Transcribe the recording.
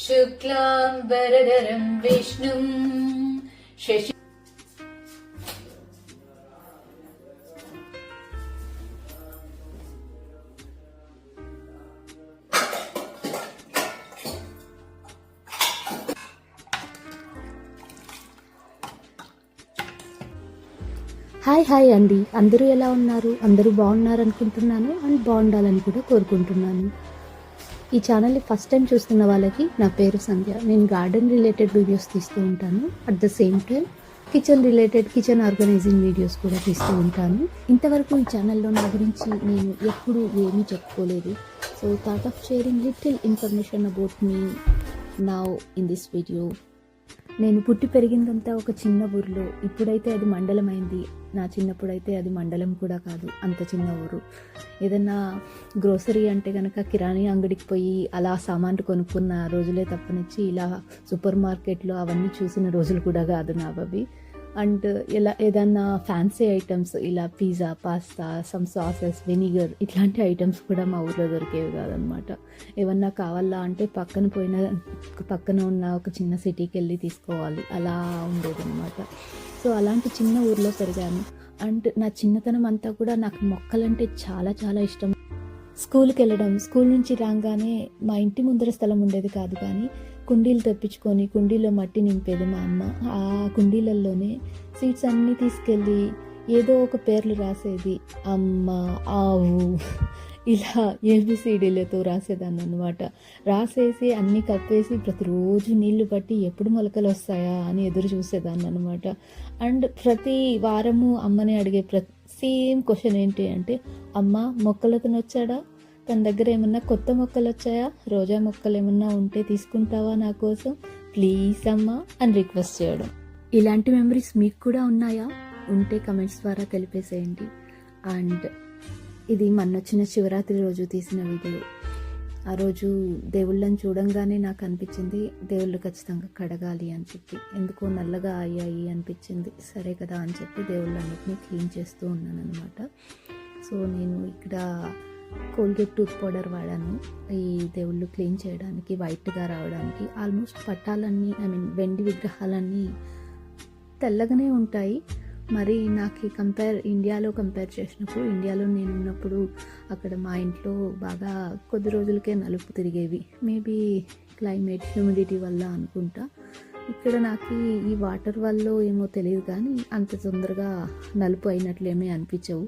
శుక్లాంబరధరం విష్ణుం శశి. హాయ్ అండి, అందరూ ఎలా ఉన్నారు? అందరూ బాగున్నారు అనుకుంటున్నాను అండ్ బాగుండాలని కూడా కోరుకుంటున్నాను. ఈ ఛానల్ని ఫస్ట్ టైం చూస్తున్న వాళ్ళకి నా పేరు సంధ్య. నేను గార్డెన్ రిలేటెడ్ వీడియోస్ తీస్తూ ఉంటాను. At the same time kitchen organizing videos కూడా తీస్తూ ఉంటాను. ఇంతవరకు ఈ ఛానల్లో నా గురించి నేను ఎప్పుడూ ఏమీ చెప్పుకోలేదు. So thought of sharing little information about me now in this video. నేను పుట్టి పెరిగిందంతా ఒక చిన్న ఊరిలో. ఇప్పుడైతే అది మండలం అయింది. నా చిన్నప్పుడైతే అది మండలం కూడా కాదు, అంత చిన్న ఊరు. ఏదన్నా గ్రోసరీ అంటే కనుక కిరాణీ అంగడికి పోయి అలా సామాన్లు కొనుక్కున్న రోజులే తప్పనిచ్చి ఇలా సూపర్ మార్కెట్లో అవన్నీ చూసిన రోజులు కూడా కాదు నావవి. అండ్ ఇలా ఏదన్నా ఫ్యాన్సీ ఐటమ్స్ ఇలా pizza, pasta, some sauces, vinegar ఇట్లాంటి ఐటమ్స్ కూడా మా ఊర్లో దొరికేవి కాదనమాట. ఏమన్నా కావాలా అంటే పక్కన ఉన్న ఒక చిన్న సిటీకి వెళ్ళి తీసుకోవాలి, అలా ఉండేదన్నమాట. సో అలాంటి చిన్న ఊర్లో పెరిగాను. అండ్ నా చిన్నతనం అంతా కూడా నాకు మొక్కలంటే చాలా చాలా ఇష్టం. స్కూల్కి వెళ్ళడం, స్కూల్ నుంచి రాగానే మా ఇంటి ముందర స్థలం ఉండేది కాదు, కానీ కుండీలు తెప్పించుకొని కుండీలో మట్టి నింపేది మా అమ్మ. ఆ కుండీలలోనే సీడ్స్ అన్నీ తీసుకెళ్ళి ఏదో ఒక పేర్లు రాసేది. అమ్మ, ఆవు, ఇలా ఏబిసిడీలతో రాసేదాన్ని అనమాట. రాసేసి అన్నీ కప్పేసి ప్రతిరోజు నీళ్లు పట్టి ఎప్పుడు మొలకలు వస్తాయా అని ఎదురు చూసేదాన్ని అనమాట. అండ్ ప్రతి వారము అమ్మని అడిగే సేమ్ క్వశ్చన్ ఏంటి అంటే, అమ్మ మొక్కలతను వచ్చాడా, తన దగ్గర ఏమన్నా కొత్త మొక్కలు వచ్చాయా, రోజా మొక్కలు ఏమన్నా ఉంటే తీసుకుంటావా నా కోసం ప్లీజ్ అమ్మా అని రిక్వెస్ట్ చేయడం. ఇలాంటి మెమరీస్ మీకు కూడా ఉన్నాయా? ఉంటే కమెంట్స్ ద్వారా తెలిపేసేయండి. అండ్ ఇది మొన్నొచ్చిన శివరాత్రి రోజు తీసిన వీడియో. ఆ రోజు దేవుళ్ళని చూడంగానే నాకు అనిపించింది దేవుళ్ళు ఖచ్చితంగా కడగాలి అని చెప్పి. ఎందుకో నల్లగా అయ్యాయి అనిపించింది. సరే కదా అని చెప్పి దేవుళ్ళన్నిటినీ క్లీన్ చేస్తూ ఉన్నాను అనమాట. సో నేను ఇక్కడ కోల్గేట్ టూత్ పౌడర్ వాడాను ఈ దేవుళ్ళు క్లీన్ చేయడానికి, వైట్గా రావడానికి. ఆల్మోస్ట్ పట్టాలన్నీ వెండి విగ్రహాలన్నీ తెల్లగానే ఉంటాయి. మరి నాకు ఇండియాలో కంపేర్ చేసినప్పుడు, ఇండియాలో నేను ఉన్నప్పుడు అక్కడ మా ఇంట్లో బాగా కొద్ది రోజులకే నలుపు తిరిగేవి. మేబీ క్లైమేట్, హ్యూమిడిటీ వల్ల అనుకుంటా. ఇక్కడ నాకు ఈ వాటర్ వల్ల ఏమో తెలియదు, కానీ అంత తొందరగా నలుపు అయినట్లేమీ అనిపించవు.